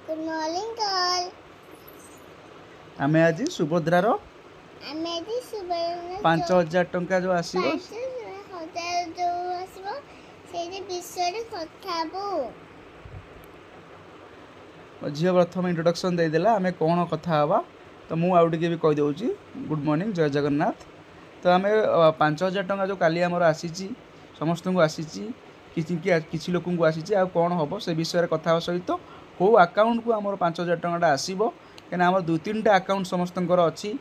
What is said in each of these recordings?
Good morning all. आमे आज सुभद्रार आमे आज सुभद्रा 5000 टंका जो आसीबो 5000 जो आसीबो सेही विषय रे कथा हबो। झील प्रथम इंट्रोडक्शन देदेला आमे कौन कथा हवा तो मु आउ टिके भी कहि दउची। गुड मॉर्निंग, जय जगन्नाथ। तो आमे 5000 टंका जो काली हमर आसीची समस्त को आसीची किछि लोक को आसीची आ कौन हबो से विषय रे कथा सहित को अकाउंट को हमर 5000 टंका आसीबो केना हमर दु तीनटा अकाउंट समस्तंकर अछि।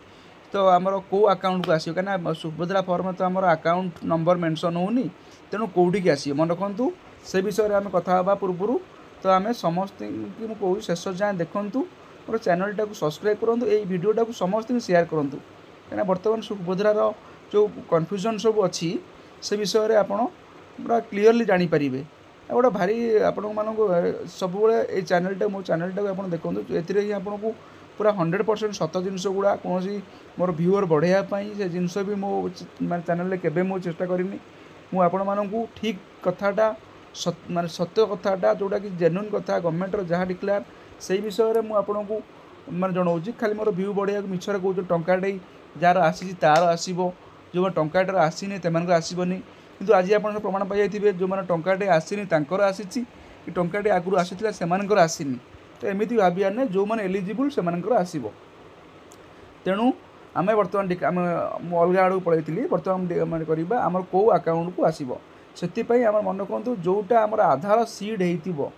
तो आमर को अकाउंट को आसीबो केना सुभद्रा फॉर्म तो हमर अकाउंट नंबर मेंशन होनी तेणु कोठी की आसीबो मन रखंतु से विषय रे आमे कथा हबा पूर्वरु। तो आमे समस्त की कहूँ शेष जाए देखूँ मोर चैनलटा को सब्सक्राइब करूँ, ये वीडियोटा को समस्त शेयर करूँ कहीं बर्तमान सुभद्रार जो कन्फ्यूजन सब अच्छी से विषय में आपड़ पूरा क्लीयरली जानीपारे। गोटे भारी आपण मानक सब ये चैनलटा मो चैनलटा को आप देखूँ ए आपन को पूरा 100% सत जिनस गुड़ा कौन मोर व्यूअर बढ़ाई से जिनस भी मो चैनल केबे मो चेष्टा करनी मुझे मानक ठीक कथाटा माने सत्य कथाटा जोटा कि जेन्युइन कथा गवर्नमेंटर जहाँ डिक्लेयर से विषय में मुझे माने जनाऊँ खाली मोर व्यू बढ़िया मिछर कौन टंकाटे जार आसी तार आसो जो टंकाटर आसीनी तेमान आसबनी किंतु आज आप प्रमाण पाई जो मैंने टंकाटे आसीनी तांकर आसी कि टंकाटे आगुरी आसीला सेमानकर आसीनी। तो एमती भावियार ना जो मैंने एलिजिबल से आसो तेणु आम बर्तमान अलग आड़ पलैली बर्तमान करवा आम कौ अकाउंट को आसो से आम मन रखु जोटा आम आधार सीड हो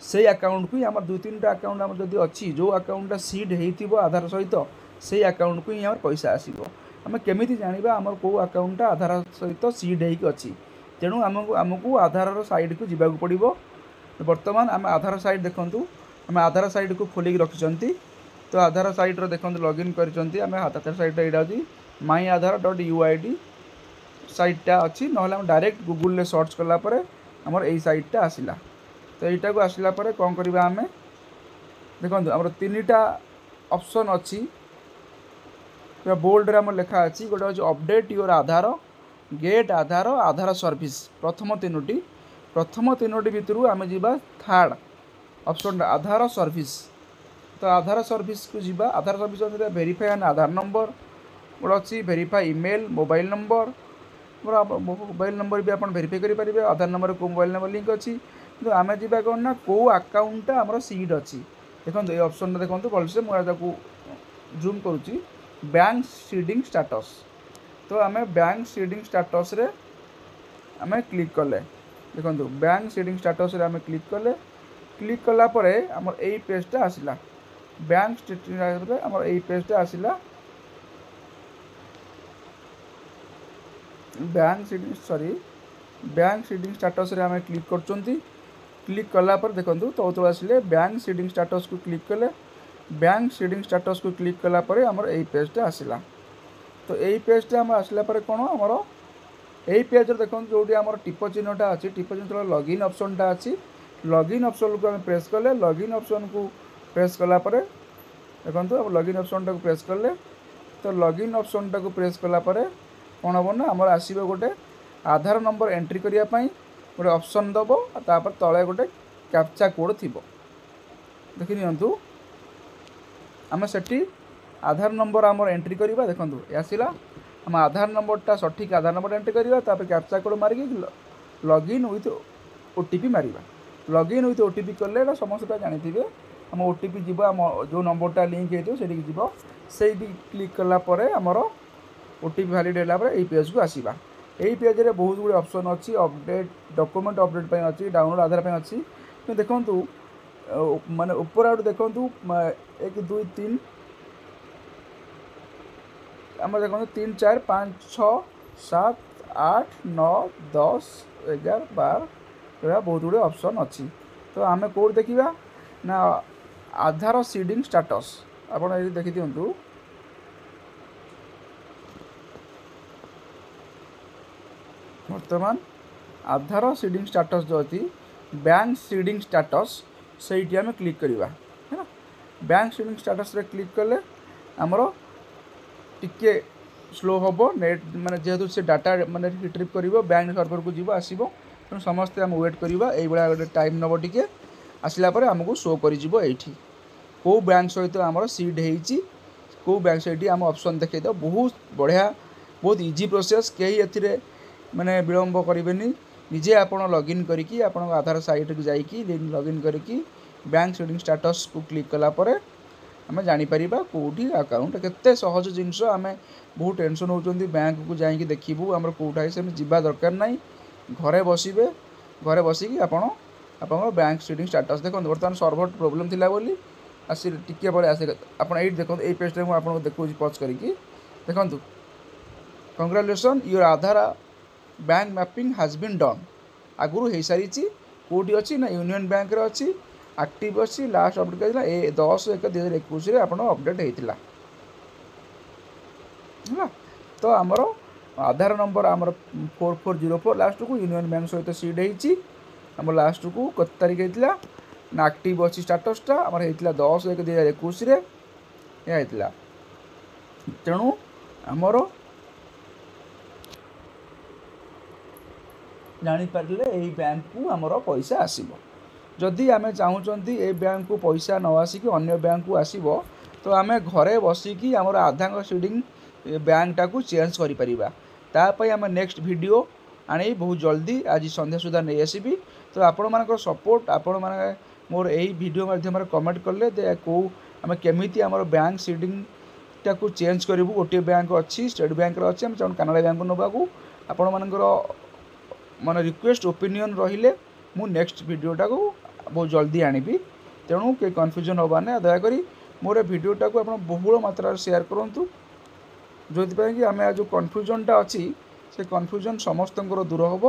से अकाउंट को आम दु तीन अकाउंट आम जब अच्छी जो अकाउंटा सीड हो आधार सहित से अकाउंट को ही आम पैसा आसो आम केमी जाना आम कौ अकाउंटा आधार सहित सीड अच्छी तेणु आमको आधार साइड को जीवा पड़ो। बर्तमान आम आधार साइड देखूँ आम आधार साइड को खोलिक रखिंट तो आधार साइट देखो लॉगिन कर आधार साइट यहाँ अच्छी माई आधार .uid साइटा अच्छी ना डायरेक्ट गूगल सर्च कलापर आमर यही साइटा आसला। तो यहीटा को आसला कौन करवा आम देखो आम तीन टा ऑप्शन अच्छी पूरा बोल्ड रे आम लिखा अच्छी गोटे हूँ update your Aadhaar, get Aadhaar, Aadhaar service प्रथम तीनोटी भितर आम जा थर्ड ऑप्शन आधार सर्विस। तो आधार सर्विस को जीवा आधार सर्विस वेरीफाई एन आधार नंबर गोटे अच्छी verify email mobile number mobile number भी आप वेरीफाई करेंगे आधार नंबर को मोबाइल नंबर लिंक अच्छी तो आम जा कौन ना कौ अकाउंटा आम सीड अच्छी देखो ये ऑप्शन देखो भलसे मुझे जूम करुच्ची बैंक सीडिंग स्टाटस। तो आम बैंक सीडिंग स्टाटस रे आम क्लिक कले देखो बैंक सीडिंग स्टाटस रे आम क्लिक कला आमर यही पेजटा आसला बैंक स्टेटमेंट आमर यही पेजटा आसला बैंक सीडिंग स्टाटस रे आम क्लिक क्लिक कला देखो तौल आसिले बैंक सीडिंग स्टाटस को क्लिक कले बैंक सीडिंग स्टाटस को क्लिक कला आमर यही पेजटा आसला। तो यही पेजटा आम आसला कौन आमर यही पेज देखो जो आमर टिप चिन्हटा अच्छी टिप चिन्ह लॉगिन ऑप्शनटा अच्छी लॉगिन ऑप्शन को आम प्रेस कले लॉगिन ऑप्शन को प्रेस कला देखो लॉगिन ऑप्शन को प्रेस कले तो लॉगिन ऑप्शन को प्रेस कला कौन हम ना आमर आसो गोटे आधार नंबर एंट्री करने गोटे ऑप्शन दब तापर तले गोटे कैप्चा कोड थी देखि नियंतु आम सेठी आधार नंबर आमर एंट्री करवा देखो आसला आम आधार नंबरटा सठिक आधार नंबर एंट्री करवा तापर कैप्चा कोड मारिक लॉगिन विथ ओटीपी मारिबा लॉगिन विथ ओटीपी कले समस्त जानी आम ओटीपी जीव आम जो नंबरटा लिंक हो से क्लिक कलापर आमर ओटीपी वैलिड है यही पेज को आसवा। यही पेज रे बहुत गुड़े ऑप्शन अच्छी अपडेट डॉक्यूमेंट अपडेट अच्छी डाउनलोड आधार अच्छी तो देखूँ माने ऊपर आउट देखूँ 1 2 3 आम देखो 3 4 5 6 7 8 9 10 11 12 बहुत गुड़े ऑप्शन अच्छी। तो आम कौट देखा ना आधार सीडिंग स्टाटस आप देखी दिंतु बर्तमान आधार सीडिंग स्टाटस जो अच्छी बैंक सीडिंग स्टाटस से आम क्लिक करवा है ना बैंक सीडिंग स्टाटस रे क्लिक कले आमर टिके स्लो हम नेट माने जेहेतु से डाटा माने रिट्रीव कर बैंक सर्वर को जीव आसो तेणु समस्ते आम वेट करवा ये गोटे टाइम नब टिके आसला पर आमको शो कर कौ बैंक सहित आमर सीड होती कौ बैंक सहित आम ऑप्शन देखते बहुत बढ़िया बहुत इजी प्रोसेस कहीं ए माने विलंब करेंगे निजे आप लॉगिन करके आप आधार साइट को जाकि लॉगिन करके बैंक सीडिंग स्टेटस को क्लिक कलापर आम जापर कौटी अकाउंट केते सहज जिनस आम बहुत टेंशन होती बैंक को जाकि देखू आम कौटा से जा दरकार ना घरे बसबे घरे बसिकी आप बैंक सीडिंग स्टेटस देखो बर्तमान सर्वर प्रोब्लेम थिला बोली आसी टिके पर आसे आप ये देखो ये पेज मुझे देखो पज करके देखो congratulation your Aadhaar bank mapping has been done आगुरी हो सारी कौटी अच्छी ना यूनियन बैंक रे अच्छी एक्टिव अच्छी लास्ट अपडेट कर 10/1/2021 आप अपडेट होता है तो आमर आधार नंबर आमर 4404 लास्ट को यूनियन बैंक सहित सीड होती आम लास्ट को कत तारीख होता ना एक्टिव अच्छी स्टाटसटा आमर होता 10/1/2021 यह होता तेणु आमर जापारे यही बैंक को आमर पैसा आसब जदि आम चाहूँगी ये बैंक को पैसा न आसिक अन्य बैंक को आसब तो आम घरे बसिकी आमर आधार सीडिंग बैंकटा को चेंज करें आम नेक्स्ट वीडियो आनी बहुत जल्दी आज संध्या सुधा नहीं आसबि तो आपण मान सपोर्ट आपण मैंने मोर यही वीडियो माध्यम कमेंट कले कौ आम केमी आम बैंक सीडिंग को चेंज करूँ गोटे बैंक अच्छी स्टेट बैंक अच्छी आम चाहूँ कानाड़ा बैंक नाकू आपण मानकर मन रिक्वेस्ट ओपिनियन रहिले मु नेक्स्ट वीडियोटा को बहुत जल्दी आनिबी तेणु के कन्फ्यूजन होगा ना दयाक मोर वीडियोटा को आप बहुल मात्रा शेयर करूँ जो कि आम जो कन्फ्यूजनटा अच्छी से कन्फ्यूजन समस्त दूर हम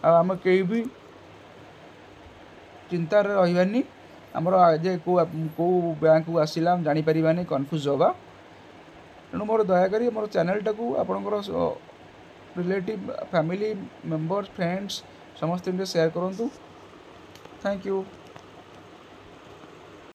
आम कहीं भी चिंतार रही आमर आज कौ बैंक को आसला जानीपर कन्फ्यूज होगा तेणु मोर दयाक मोर चैनलटा को आपणकर रिलेटिव फैमिली मेंबर्स फ्रेंड्स समस्त शेयर करूँ थैंक यू।